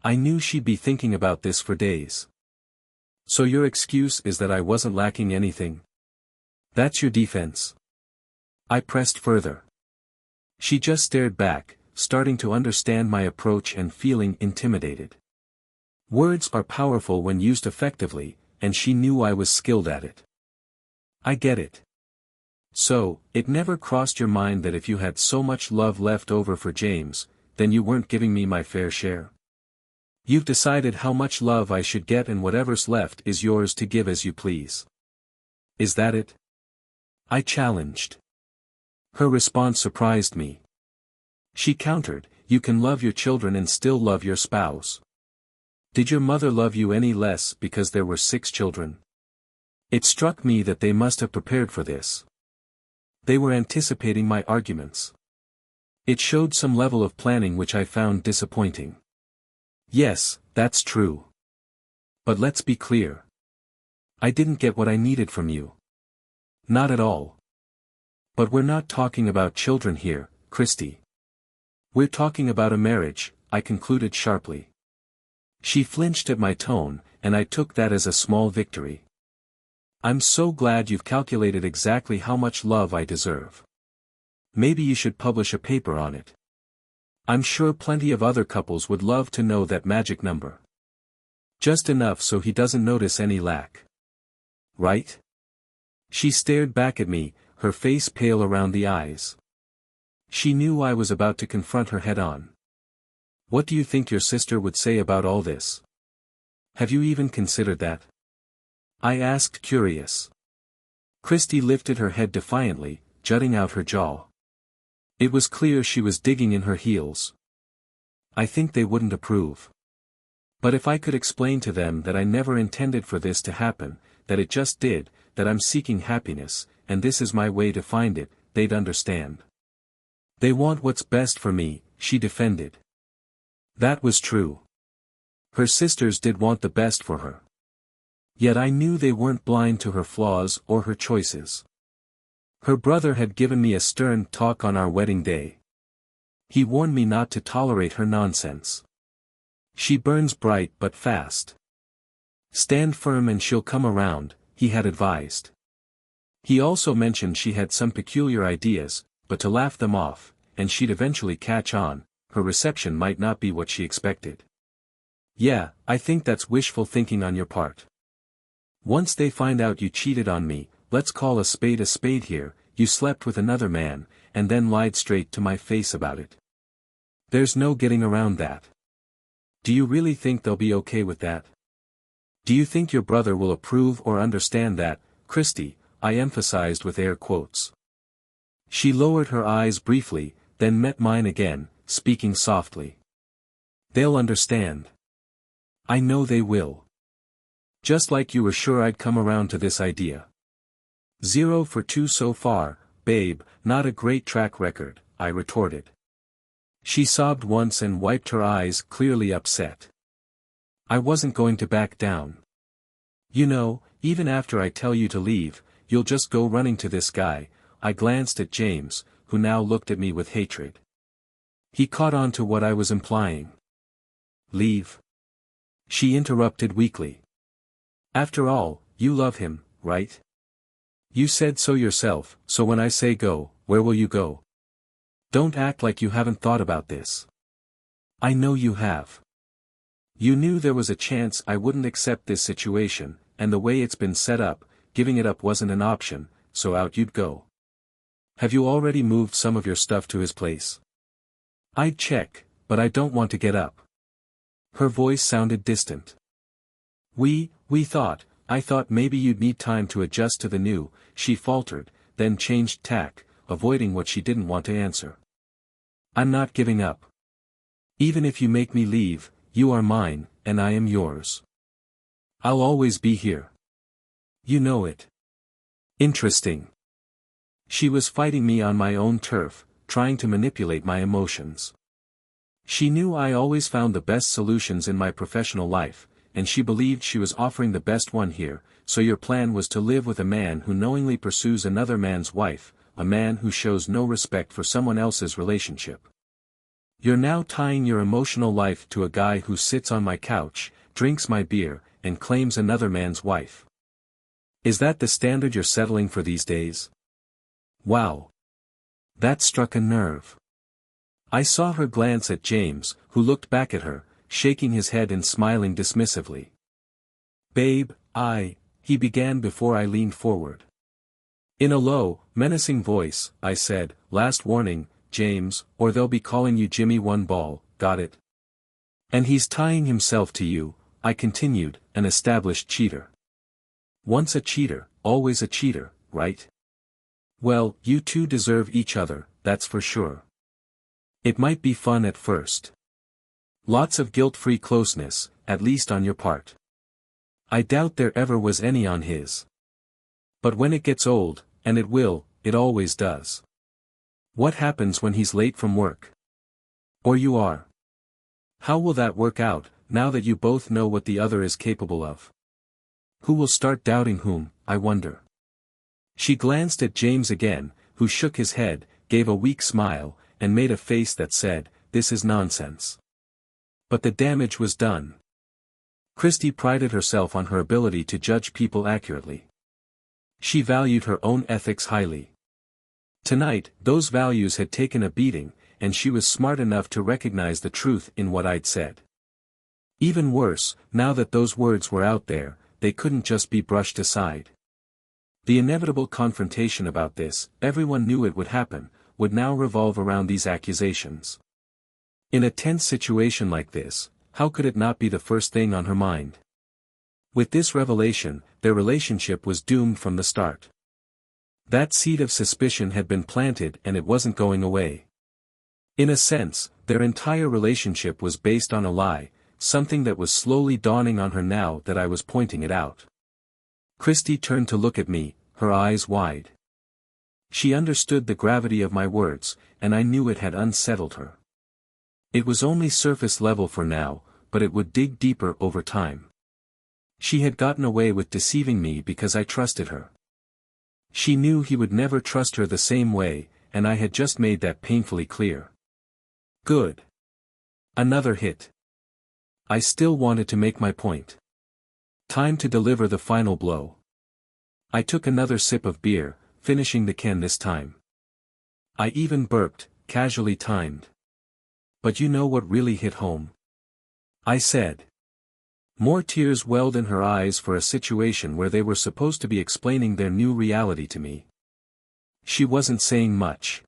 I knew she'd be thinking about this for days. So your excuse is that I wasn't lacking anything? That's your defense? I pressed further. She just stared back, starting to understand my approach and feeling intimidated. Words are powerful when used effectively, and she knew I was skilled at it. I get it. So, it never crossed your mind that if you had so much love left over for James, then you weren't giving me my fair share? You've decided how much love I should get and whatever's left is yours to give as you please. Is that it? I challenged. Her response surprised me. She countered, you can love your children and still love your spouse. Did your mother love you any less because there were 6 children? It struck me that they must have prepared for this. They were anticipating my arguments. It showed some level of planning which I found disappointing. Yes, that's true. But let's be clear. I didn't get what I needed from you. Not at all. But we're not talking about children here, Christy. We're talking about a marriage, I concluded sharply. She flinched at my tone, and I took that as a small victory. I'm so glad you've calculated exactly how much love I deserve. Maybe you should publish a paper on it. I'm sure plenty of other couples would love to know that magic number. Just enough so he doesn't notice any lack. Right? She stared back at me, her face pale around the eyes. She knew I was about to confront her head-on. What do you think your sister would say about all this? Have you even considered that? I asked, curious. Christy lifted her head defiantly, jutting out her jaw. It was clear she was digging in her heels. I think they wouldn't approve. But if I could explain to them that I never intended for this to happen, that it just did, that I'm seeking happiness, and this is my way to find it, they'd understand. They want what's best for me, she defended. That was true. Her sisters did want the best for her. Yet I knew they weren't blind to her flaws or her choices. Her brother had given me a stern talk on our wedding day. He warned me not to tolerate her nonsense. She burns bright but fast. Stand firm and she'll come around, he had advised. He also mentioned she had some peculiar ideas, but to laugh them off, and she'd eventually catch on, her reception might not be what she expected. Yeah, I think that's wishful thinking on your part. Once they find out you cheated on me, let's call a spade here, you slept with another man, and then lied straight to my face about it. There's no getting around that. Do you really think they'll be okay with that? Do you think your brother will approve or understand that, Christy? I emphasized with air quotes. She lowered her eyes briefly, then met mine again, speaking softly. They'll understand. I know they will. Just like you were sure I'd come around to this idea. 0 for 2 so far, babe, not a great track record, I retorted. She sobbed once and wiped her eyes, clearly upset. I wasn't going to back down. You know, even after I tell you to leave, you'll just go running to this guy. I glanced at James, who now looked at me with hatred. He caught on to what I was implying. Leave? She interrupted weakly. After all, you love him, right? You said so yourself, so when I say go, where will you go? Don't act like you haven't thought about this. I know you have. You knew there was a chance I wouldn't accept this situation, and the way it's been set up, giving it up wasn't an option, so out you'd go. Have you already moved some of your stuff to his place? I'd check, but I don't want to get up. Her voice sounded distant. I thought maybe you'd need time to adjust to the new, she faltered, then changed tack, avoiding what she didn't want to answer. I'm not giving up. Even if you make me leave, you are mine, and I am yours. I'll always be here. You know it. Interesting. She was fighting me on my own turf, trying to manipulate my emotions. She knew I always found the best solutions in my professional life, and she believed she was offering the best one here. So your plan was to live with a man who knowingly pursues another man's wife, a man who shows no respect for someone else's relationship. You're now tying your emotional life to a guy who sits on my couch, drinks my beer, and claims another man's wife. Is that the standard you're settling for these days? Wow. That struck a nerve. I saw her glance at James, who looked back at her, shaking his head and smiling dismissively. Babe, he began before I leaned forward. In a low, menacing voice, I said, last warning, James, or they'll be calling you Jimmy One Ball, got it? And he's tying himself to you, I continued, an established cheater. Once a cheater, always a cheater, right? Well, you two deserve each other, that's for sure. It might be fun at first. Lots of guilt-free closeness, at least on your part. I doubt there ever was any on his. But when it gets old, and it will, it always does. What happens when he's late from work? Or you are? How will that work out, now that you both know what the other is capable of? Who will start doubting whom, I wonder? She glanced at James again, who shook his head, gave a weak smile, and made a face that said, this is nonsense. But the damage was done. Christy prided herself on her ability to judge people accurately. She valued her own ethics highly. Tonight, those values had taken a beating, and she was smart enough to recognize the truth in what I'd said. Even worse, now that those words were out there, they couldn't just be brushed aside. The inevitable confrontation about this, everyone knew it would happen, would now revolve around these accusations. In a tense situation like this, how could it not be the first thing on her mind? With this revelation, their relationship was doomed from the start. That seed of suspicion had been planted and it wasn't going away. In a sense, their entire relationship was based on a lie, something that was slowly dawning on her now that I was pointing it out. Christy turned to look at me, her eyes wide. She understood the gravity of my words, and I knew it had unsettled her. It was only surface level for now, but it would dig deeper over time. She had gotten away with deceiving me because I trusted her. She knew he would never trust her the same way, and I had just made that painfully clear. Good. Another hit. I still wanted to make my point. Time to deliver the final blow. I took another sip of beer, finishing the can this time. I even burped, casually timed. But you know what really hit home? I said. More tears welled in her eyes for a situation where they were supposed to be explaining their new reality to me. She wasn't saying much.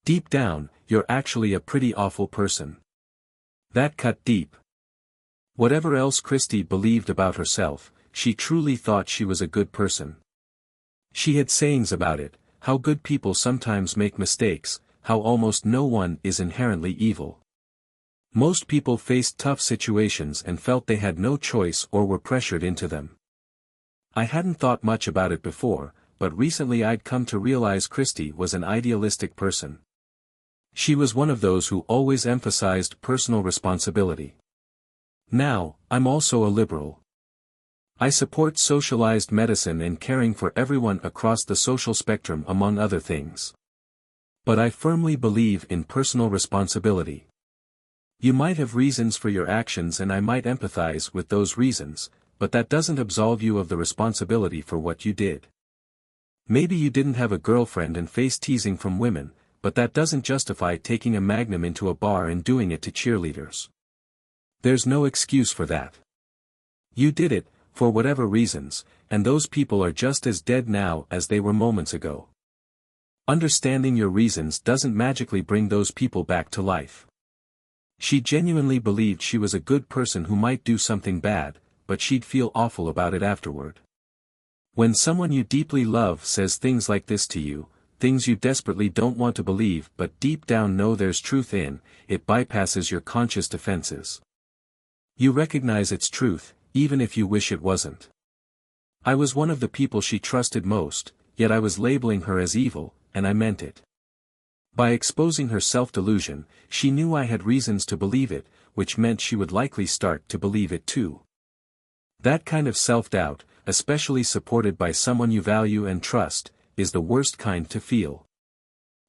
Deep down, you're actually a pretty awful person. That cut deep. Whatever else Christy believed about herself, she truly thought she was a good person. She had sayings about it, how good people sometimes make mistakes, how almost no one is inherently evil. Most people faced tough situations and felt they had no choice or were pressured into them. I hadn't thought much about it before, but recently I'd come to realize Christy was an idealistic person. She was one of those who always emphasized personal responsibility. Now, I'm also a liberal. I support socialized medicine and caring for everyone across the social spectrum among other things. But I firmly believe in personal responsibility. You might have reasons for your actions and I might empathize with those reasons, but that doesn't absolve you of the responsibility for what you did. Maybe you didn't have a girlfriend and face teasing from women, but that doesn't justify taking a Magnum into a bar and doing it to cheerleaders. There's no excuse for that. You did it, for whatever reasons, and those people are just as dead now as they were moments ago. Understanding your reasons doesn't magically bring those people back to life. She genuinely believed she was a good person who might do something bad, but she'd feel awful about it afterward. When someone you deeply love says things like this to you, things you desperately don't want to believe but deep down know there's truth in, it bypasses your conscious defenses. You recognize its truth, even if you wish it wasn't. I was one of the people she trusted most, yet I was labeling her as evil, and I meant it. By exposing her self-delusion, she knew I had reasons to believe it, which meant she would likely start to believe it too. That kind of self-doubt, especially supported by someone you value and trust, is the worst kind to feel.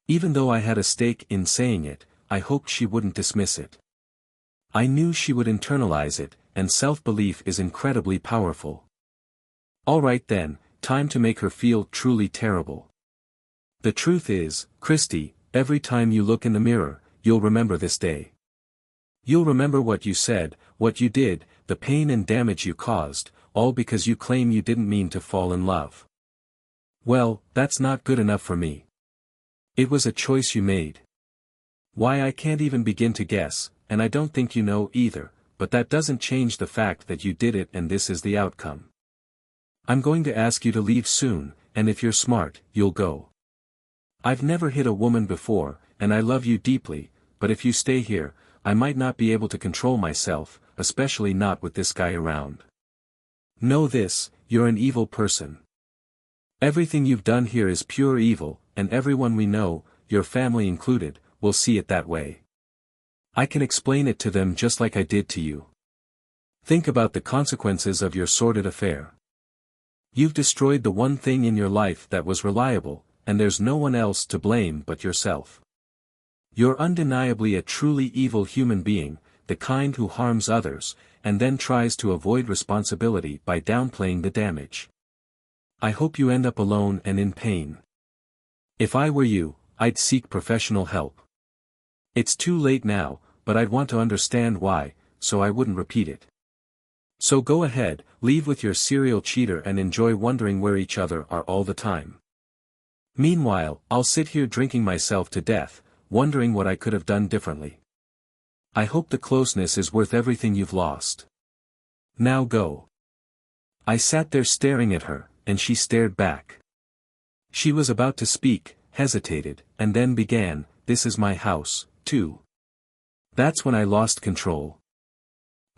Even though I had a stake in saying it, I hoped she wouldn't dismiss it. I knew she would internalize it, and self-belief is incredibly powerful. Alright then, time to make her feel truly terrible. The truth is, Christy, every time you look in the mirror, you'll remember this day. You'll remember what you said, what you did, the pain and damage you caused, all because you claim you didn't mean to fall in love. Well, that's not good enough for me. It was a choice you made. Why, I can't even begin to guess, and I don't think you know either, but that doesn't change the fact that you did it and this is the outcome. I'm going to ask you to leave soon, and if you're smart, you'll go. I've never hit a woman before, and I love you deeply, but if you stay here, I might not be able to control myself, especially not with this guy around. Know this, you're an evil person. Everything you've done here is pure evil, and everyone we know, your family included, will see it that way. I can explain it to them just like I did to you. Think about the consequences of your sordid affair. You've destroyed the one thing in your life that was reliable, and there's no one else to blame but yourself. You're undeniably a truly evil human being, the kind who harms others, and then tries to avoid responsibility by downplaying the damage. I hope you end up alone and in pain. If I were you, I'd seek professional help. It's too late now, but I'd want to understand why, so I wouldn't repeat it. So go ahead, leave with your serial cheater and enjoy wondering where each other are all the time. Meanwhile, I'll sit here drinking myself to death, wondering what I could have done differently. I hope the closeness is worth everything you've lost. Now go. I sat there staring at her, and she stared back. She was about to speak, hesitated, and then began, "This is my house, too." That's when I lost control.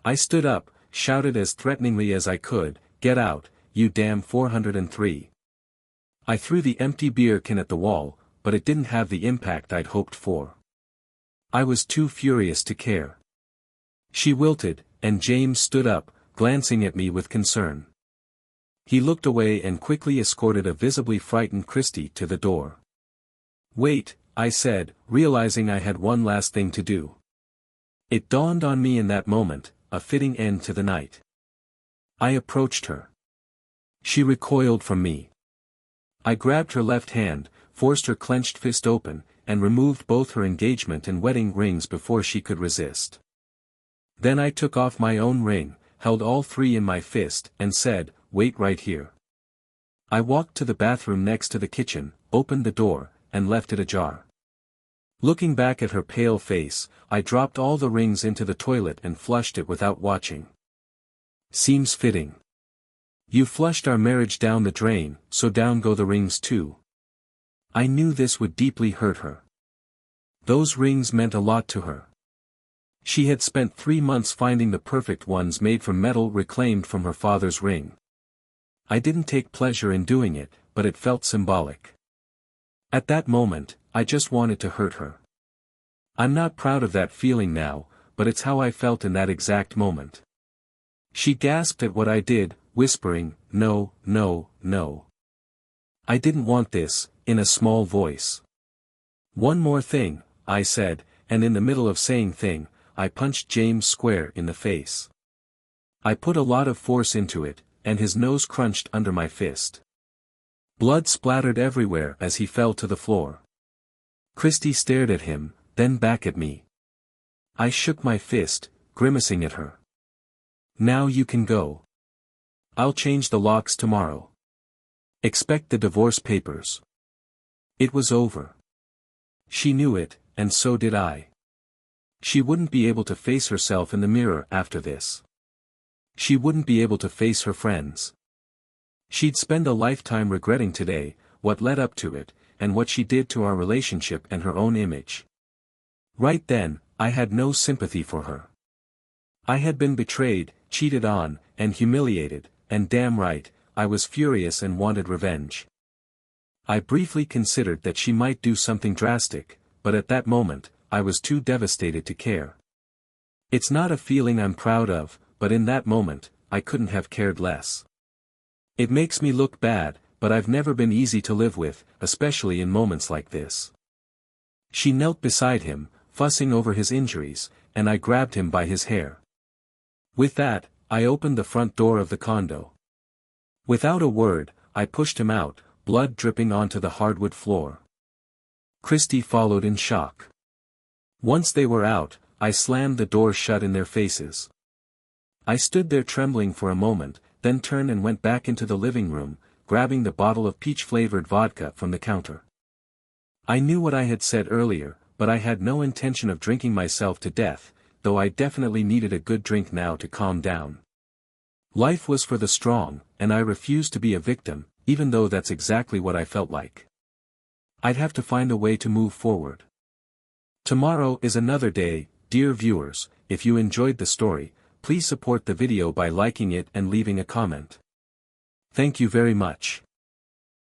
I stood up, shouted as threateningly as I could, "Get out, you damn 403. I threw the empty beer can at the wall, but it didn't have the impact I'd hoped for. I was too furious to care. She wilted, and James stood up, glancing at me with concern. He looked away and quickly escorted a visibly frightened Christy to the door. "Wait," I said, realizing I had one last thing to do. It dawned on me in that moment, a fitting end to the night. I approached her. She recoiled from me. I grabbed her left hand, forced her clenched fist open, and removed both her engagement and wedding rings before she could resist. Then I took off my own ring, held all three in my fist, and said, "Wait right here." I walked to the bathroom next to the kitchen, opened the door, and left it ajar. Looking back at her pale face, I dropped all the rings into the toilet and flushed it without watching. Seems fitting. You flushed our marriage down the drain, so down go the rings too. I knew this would deeply hurt her. Those rings meant a lot to her. She had spent 3 months finding the perfect ones made from metal reclaimed from her father's ring. I didn't take pleasure in doing it, but it felt symbolic. At that moment, I just wanted to hurt her. I'm not proud of that feeling now, but it's how I felt in that exact moment. She gasped at what I did, whispering, "No, no, no. I didn't want this," in a small voice. "One more thing," I said, and in the middle of saying thing, I punched James square in the face. I put a lot of force into it, and his nose crunched under my fist. Blood splattered everywhere as he fell to the floor. Christy stared at him, then back at me. I shook my fist, grimacing at her. "Now you can go. I'll change the locks tomorrow. Expect the divorce papers." It was over. She knew it, and so did I. She wouldn't be able to face herself in the mirror after this. She wouldn't be able to face her friends. She'd spend a lifetime regretting today, what led up to it, and what she did to our relationship and her own image. Right then, I had no sympathy for her. I had been betrayed, cheated on, and humiliated, and damn right, I was furious and wanted revenge. I briefly considered that she might do something drastic, but at that moment, I was too devastated to care. It's not a feeling I'm proud of, but in that moment, I couldn't have cared less. It makes me look bad, but I've never been easy to live with, especially in moments like this. She knelt beside him, fussing over his injuries, and I grabbed him by his hair. With that, I opened the front door of the condo. Without a word, I pushed him out, blood dripping onto the hardwood floor. Christy followed in shock. Once they were out, I slammed the door shut in their faces. I stood there trembling for a moment, then turned and went back into the living room, grabbing the bottle of peach-flavored vodka from the counter. I knew what I had said earlier, but I had no intention of drinking myself to death, though I definitely needed a good drink now to calm down. Life was for the strong, and I refused to be a victim, even though that's exactly what I felt like. I'd have to find a way to move forward. Tomorrow is another day, dear viewers. If you enjoyed the story, please support the video by liking it and leaving a comment. Thank you very much.